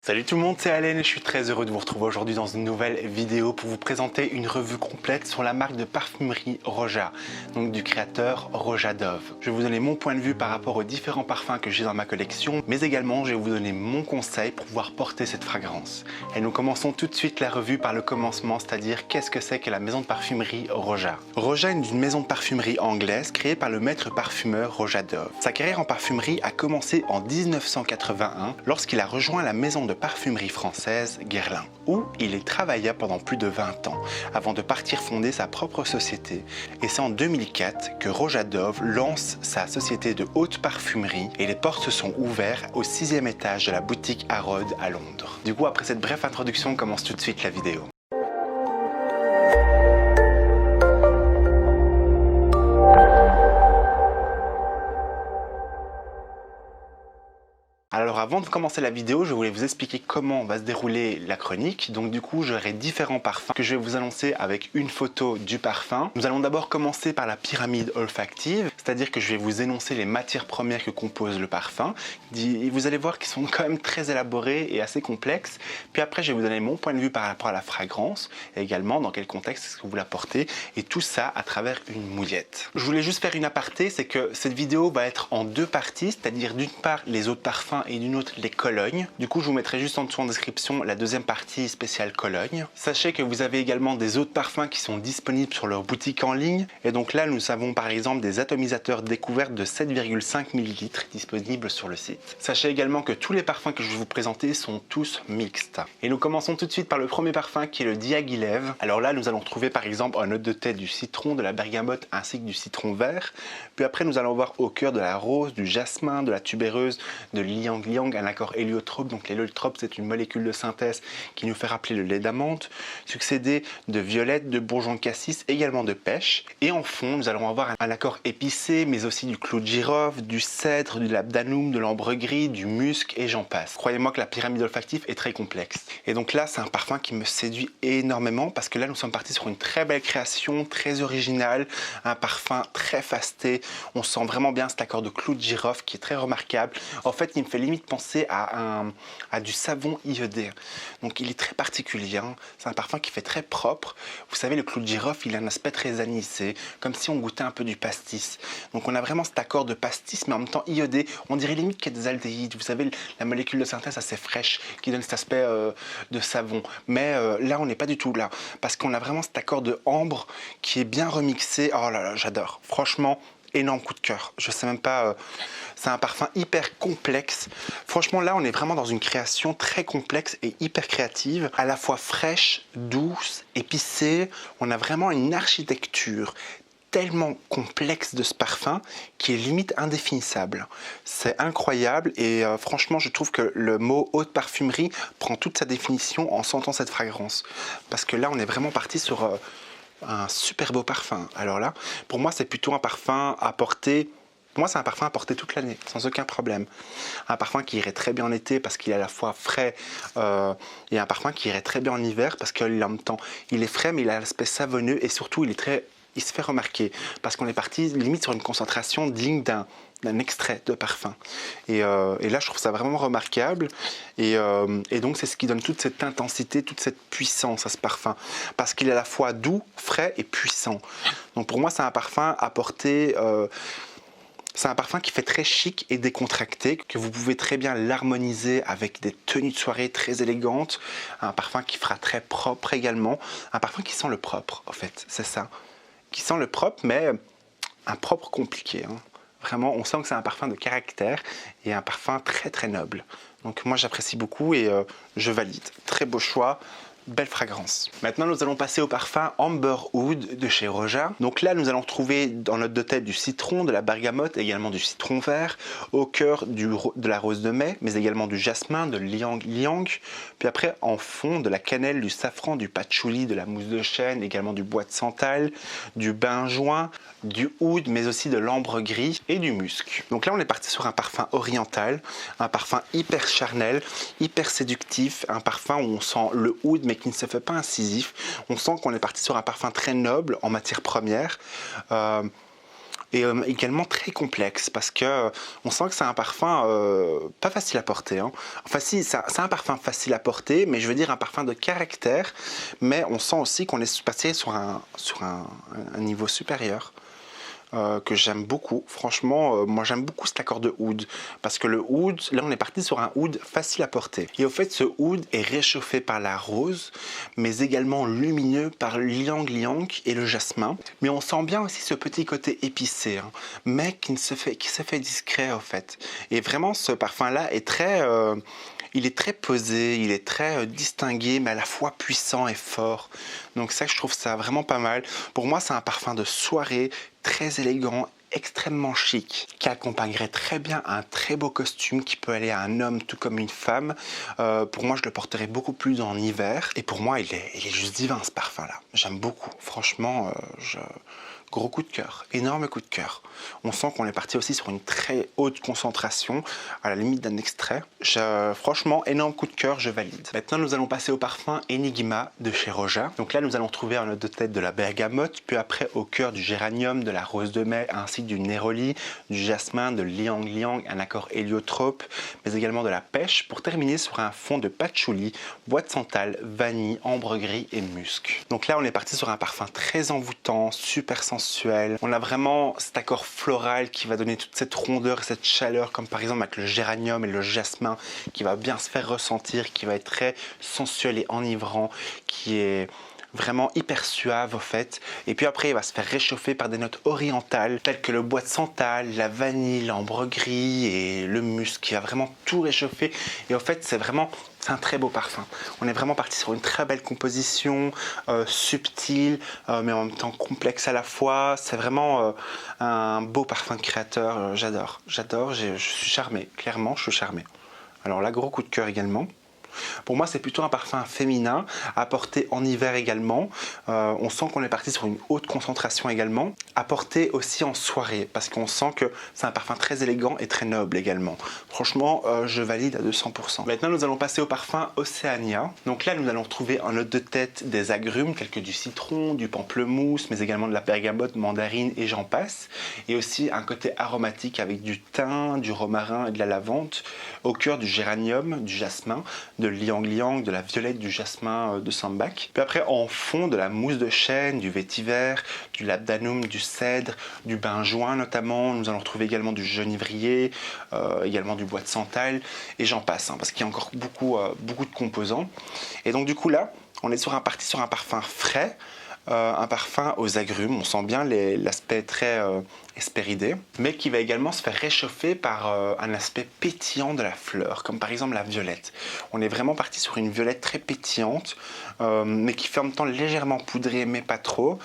Salut tout le monde, c'est Allen et je suis très heureux de vous retrouver aujourd'hui dans une nouvelle vidéo pour vous présenter une revue complète sur la marque de parfumerie Roja, donc du créateur Roja Dove. Je vais vous donner mon point de vue par rapport aux différents parfums que j'ai dans ma collection, mais également je vais vous donner mon conseil pour pouvoir porter cette fragrance. Et nous commençons tout de suite la revue par le commencement, c'est-à-dire qu'est-ce que c'est que la maison de parfumerie Roja. Roja est une maison de parfumerie anglaise créée par le maître parfumeur Roja Dove. Sa carrière en parfumerie a commencé en 1981 lorsqu'il a rejoint la maison de parfumerie française Guerlain, où il y travailla pendant plus de 20 ans avant de partir fonder sa propre société. Et c'est en 2004 que Roja Dove lance sa société de haute parfumerie et les portes se sont ouvertes au 6e étage de la boutique Harrod à Londres. Du coup, après cette brève introduction, commence tout de suite la vidéo. Alors avant de commencer la vidéo, je voulais vous expliquer comment va se dérouler la chronique. Donc du coup, j'aurai différents parfums que je vais vous annoncer avec une photo du parfum. Nous allons d'abord commencer par la pyramide olfactive, c'est-à-dire que je vais vous énoncer les matières premières que compose le parfum. Et vous allez voir qu'ils sont quand même très élaborés et assez complexes. Puis après, je vais vous donner mon point de vue par rapport à la fragrance, et également dans quel contexte est-ce que vous la portez, et tout ça à travers une mouillette. Je voulais juste faire une aparté, c'est que cette vidéo va être en deux parties, c'est-à-dire d'une part les autres parfums et d'une autre les colognes. Du coup, je vous mettrai juste en dessous en description la deuxième partie spéciale Cologne. Sachez que vous avez également des autres parfums qui sont disponibles sur leur boutique en ligne. Et donc là, nous avons par exemple des atomisateurs découvertes de 7,5 ml disponibles sur le site. Sachez également que tous les parfums que je vais vous présenter sont tous mixtes. Et nous commençons tout de suite par le premier parfum qui est le Diaghilev. Alors là, nous allons trouver par exemple en note de tête du citron, de la bergamote ainsi que du citron vert. Puis après, nous allons voir au cœur de la rose, du jasmin, de la tubéreuse, de l'ylang ylang, un accord héliotrope. Donc l'héliotrope, c'est une molécule de synthèse qui nous fait rappeler le lait d'amande, succédé de violette, de bourgeon de cassis, également de pêche. Et en fond, nous allons avoir un accord épicé, mais aussi du clou de girofle, du cèdre, du labdanum, de l'ambre gris, du musc et j'en passe. Croyez-moi que la pyramide olfactive est très complexe. Et donc là, c'est un parfum qui me séduit énormément parce que là, nous sommes partis sur une très belle création, très originale, un parfum très fasté. On sent vraiment bien cet accord de clou de girofle qui est très remarquable. En fait, il me fait limite penser à du savon iodé. Donc il est très particulier, hein. C'est un parfum qui fait très propre. Vous savez, le clou de girofle, il a un aspect très anisé, comme si on goûtait un peu du pastis. Donc on a vraiment cet accord de pastis, mais en même temps iodé. On dirait limite qu'il y a des aldéhydes. Vous savez, la molécule de synthèse assez fraîche qui donne cet aspect de savon. Mais là, on n'est pas du tout là, parce qu'on a vraiment cet accord de ambre qui est bien remixé. Oh là là, j'adore. Franchement, énorme coup de cœur. Je sais même pas... C'est un parfum hyper complexe. Franchement, là, on est vraiment dans une création très complexe et hyper créative, à la fois fraîche, douce, épicée. On a vraiment une architecture tellement complexe de ce parfum qui est limite indéfinissable. C'est incroyable et franchement, je trouve que le mot haute parfumerie prend toute sa définition en sentant cette fragrance. Parce que là, on est vraiment parti sur un super beau parfum. Alors là, pour moi, c'est plutôt un parfum à porter. Pour moi, c'est un parfum à porter toute l'année, sans aucun problème. Un parfum qui irait très bien en été parce qu'il est à la fois frais et un parfum qui irait très bien en hiver parce qu'en même temps, il est frais mais il a l'aspect savonneux et surtout, il se fait remarquer parce qu'on est parti limite sur une concentration digne d'un extrait de parfum. Et là, je trouve ça vraiment remarquable. Et donc, c'est ce qui donne toute cette intensité, toute cette puissance à ce parfum. Parce qu'il est à la fois doux, frais et puissant. Donc, pour moi, c'est un parfum à porter... c'est un parfum qui fait très chic et décontracté, que vous pouvez très bien l'harmoniser avec des tenues de soirée très élégantes. Un parfum qui fera très propre également. Un parfum qui sent le propre, en fait, c'est ça. Qui sent le propre, mais un propre compliqué, hein. Vraiment, on sent que c'est un parfum de caractère et un parfum très très noble. Donc moi j'apprécie beaucoup et je valide. Très beau choix. Belle fragrance. Maintenant, nous allons passer au parfum Amber Oud de chez Roja. Donc là, nous allons trouver dans note de tête du citron, de la bergamote, également du citron vert, au cœur de la rose de mai, mais également du jasmin, de l'ylang ylang. Puis après, en fond, de la cannelle, du safran, du patchouli, de la mousse de chêne, également du bois de santal, du benjoin, du oud, mais aussi de l'ambre gris et du musc. Donc là, on est parti sur un parfum oriental, un parfum hyper charnel, hyper séductif, un parfum où on sent le oud, mais qui ne se fait pas incisif. On sent qu'on est parti sur un parfum très noble en matière première. et également très complexe parce que on sent que c'est un parfum pas facile à porter. Hein. Enfin si, c'est un parfum facile à porter, mais je veux dire un parfum de caractère, mais on sent aussi qu'on est passé sur un niveau supérieur. Que j'aime beaucoup. Franchement, moi j'aime beaucoup cet accord de oud parce que le oud, là on est parti sur un oud facile à porter. Et au fait, ce oud est réchauffé par la rose, mais également lumineux par l'ylang ylang et le jasmin. Mais on sent bien aussi ce petit côté épicé, hein, mais qui se fait discret au fait. Et vraiment, ce parfum-là est très il est très posé, il est très distingué, mais à la fois puissant et fort. Donc ça, je trouve ça vraiment pas mal. Pour moi, c'est un parfum de soirée, très élégant, extrêmement chic, qui accompagnerait très bien un très beau costume qui peut aller à un homme tout comme une femme. Pour moi, je le porterais beaucoup plus en hiver. Et pour moi, il est juste divin ce parfum-là. J'aime beaucoup. Franchement, gros coup de cœur, énorme coup de cœur. On sent qu'on est parti aussi sur une très haute concentration, à la limite d'un extrait. Franchement, énorme coup de cœur, je valide. Maintenant, nous allons passer au parfum Enigma de chez Roja. Donc là, nous allons trouver en note de tête de la bergamote, puis après au cœur du géranium, de la rose de mai, ainsi que du néroli, du jasmin, de l'ylang ylang, un accord héliotrope, mais également de la pêche, pour terminer sur un fond de patchouli, bois de santal, vanille, ambre gris et musc. Donc là, on est parti sur un parfum très envoûtant, super sensuel. On a vraiment cet accord floral qui va donner toute cette rondeur et cette chaleur, comme par exemple avec le géranium et le jasmin, qui va bien se faire ressentir, qui va être très sensuel et enivrant, qui est vraiment hyper suave au fait. Et puis après, il va se faire réchauffer par des notes orientales telles que le bois de santal, la vanille, l'ambre gris et le musc, qui va vraiment tout réchauffer. Et au fait, c'est un très beau parfum. On est vraiment parti sur une très belle composition, subtile, mais en même temps complexe à la fois. C'est vraiment un beau parfum de créateur. J'adore, je suis charmé. Clairement, je suis charmé. Alors là, gros coup de cœur également. Pour moi, c'est plutôt un parfum féminin, à porter en hiver également. On sent qu'on est parti sur une haute concentration également. À porter aussi en soirée, parce qu'on sent que c'est un parfum très élégant et très noble également. Franchement, je valide à 200%. Maintenant, nous allons passer au parfum Oceania. Donc là, nous allons trouver en note de tête des agrumes, tels que du citron, du pamplemousse, mais également de la bergamote, mandarine et j'en passe. Et aussi un côté aromatique avec du thym, du romarin et de la lavande. Au cœur du géranium, du jasmin, de l'ylang ylang, de la violette, du jasmin de Sambac. Puis après, en fond, de la mousse de chêne, du vétiver, du labdanum, du cèdre, du benjoin notamment. Nous allons retrouver également du genévrier, également du bois de santal, et j'en passe, hein, parce qu'il y a encore beaucoup de composants. Et donc du coup là, on est parti sur un parfum frais, un parfum aux agrumes. On sent bien l'aspect très hespéridé, mais qui va également se faire réchauffer par un aspect pétillant de la fleur, comme par exemple la violette. On est vraiment parti sur une violette très pétillante, mais qui fait en même temps légèrement poudrée, mais pas trop.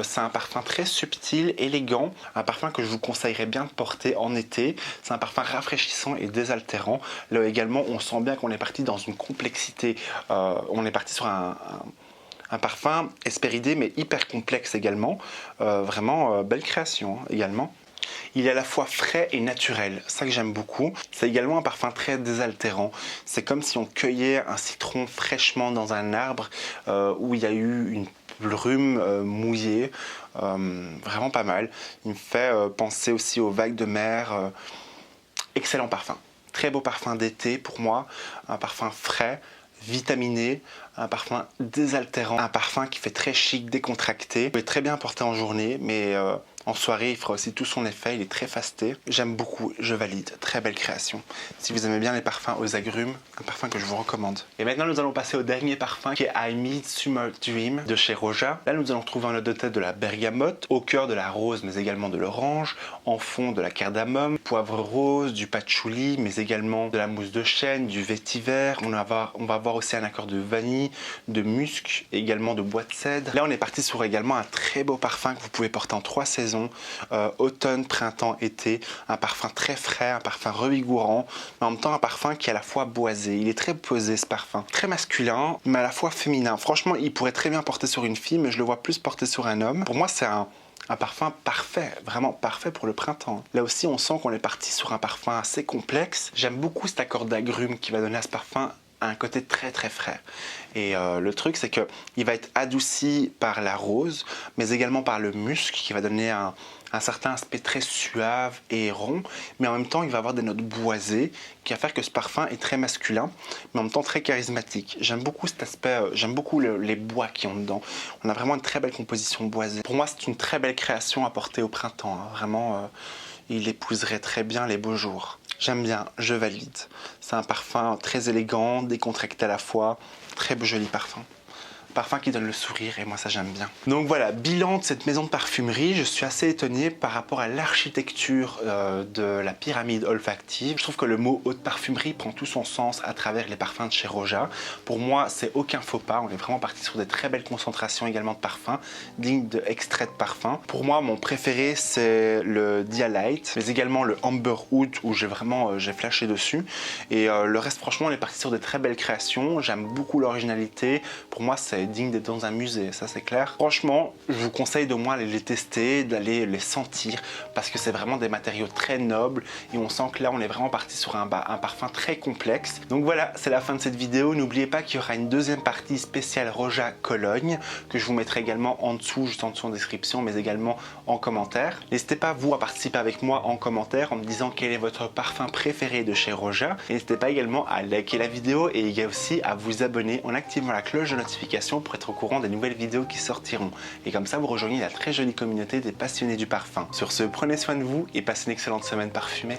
C'est un parfum très subtil, élégant, un parfum que je vous conseillerais bien de porter en été. C'est un parfum rafraîchissant et désaltérant. Là également, on sent bien qu'on est parti dans une complexité. On est parti sur un parfum hespéridé mais hyper complexe également, vraiment belle création également. Il est à la fois frais et naturel, ça que j'aime beaucoup. C'est également un parfum très désaltérant. C'est comme si on cueillait un citron fraîchement dans un arbre où il y a eu une brume mouillée, vraiment pas mal. Il me fait penser aussi aux vagues de mer. Excellent parfum, très beau parfum d'été pour moi, un parfum frais, vitaminé, un parfum désaltérant, un parfum qui fait très chic, décontracté. Il peut être très bien porté en journée, mais en soirée, il fera aussi tout son effet, il est très fasté. J'aime beaucoup, je valide, très belle création. Si vous aimez bien les parfums aux agrumes, un parfum que je vous recommande. Et maintenant, nous allons passer au dernier parfum qui est I Meet Summer Dream de chez Roja. Là, nous allons trouver en note de tête de la bergamote, au cœur de la rose, mais également de l'orange, en fond de la cardamome, poivre rose, du patchouli, mais également de la mousse de chêne, du vétiver. On va avoir aussi un accord de vanille, de musc, et également de bois de cèdre. Là, on est parti sur également un très beau parfum que vous pouvez porter en 3 saisons. Automne, printemps, été, un parfum très frais, un parfum revigourant, mais en même temps un parfum qui est à la fois boisé. Il est très posé ce parfum, très masculin, mais à la fois féminin. Franchement, il pourrait très bien porter sur une fille, mais je le vois plus porter sur un homme. Pour moi, c'est un parfum parfait, vraiment parfait pour le printemps. Là aussi, on sent qu'on est parti sur un parfum assez complexe. J'aime beaucoup cet accord d'agrumes qui va donner à ce parfum a un côté très très frais. Et le truc, c'est qu'il va être adouci par la rose, mais également par le musc, qui va donner un certain aspect très suave et rond, mais en même temps il va avoir des notes boisées qui va faire que ce parfum est très masculin, mais en même temps très charismatique. J'aime beaucoup cet aspect, j'aime beaucoup les bois qui ont dedans. On a vraiment une très belle composition boisée. Pour moi, c'est une très belle création à porter au printemps, hein. Vraiment, il épouserait très bien les beaux jours. J'aime bien, je valide. C'est un parfum très élégant, décontracté à la fois, très joli parfum. Parfum qui donne le sourire et moi ça j'aime bien. Donc voilà, bilan de cette maison de parfumerie, je suis assez étonné par rapport à l'architecture de la pyramide olfactive. Je trouve que le mot haute parfumerie prend tout son sens à travers les parfums de chez Roja. Pour moi, c'est aucun faux pas, on est vraiment parti sur des très belles concentrations également de parfums, dignes de extraits de parfums. Pour moi, mon préféré c'est le Dialight, mais également le Amber Oud où j'ai flashé dessus. Et le reste, franchement, on est parti sur des très belles créations, j'aime beaucoup l'originalité. Pour moi, c'est digne d'être dans un musée, ça c'est clair. Franchement, je vous conseille de moins aller les tester, d'aller les sentir, parce que c'est vraiment des matériaux très nobles et on sent que là on est vraiment parti sur un parfum très complexe. Donc voilà, c'est la fin de cette vidéo. N'oubliez pas qu'il y aura une deuxième partie spéciale Roja Cologne, que je vous mettrai également en dessous, juste en dessous en description, mais également en commentaire. N'hésitez pas vous à participer avec moi en commentaire en me disant quel est votre parfum préféré de chez Roja. N'hésitez pas également à liker la vidéo et aussi à vous abonner en activant la cloche de notification pour être au courant des nouvelles vidéos qui sortiront. Et comme ça, vous rejoignez la très jolie communauté des passionnés du parfum. Sur ce, prenez soin de vous et passez une excellente semaine parfumée.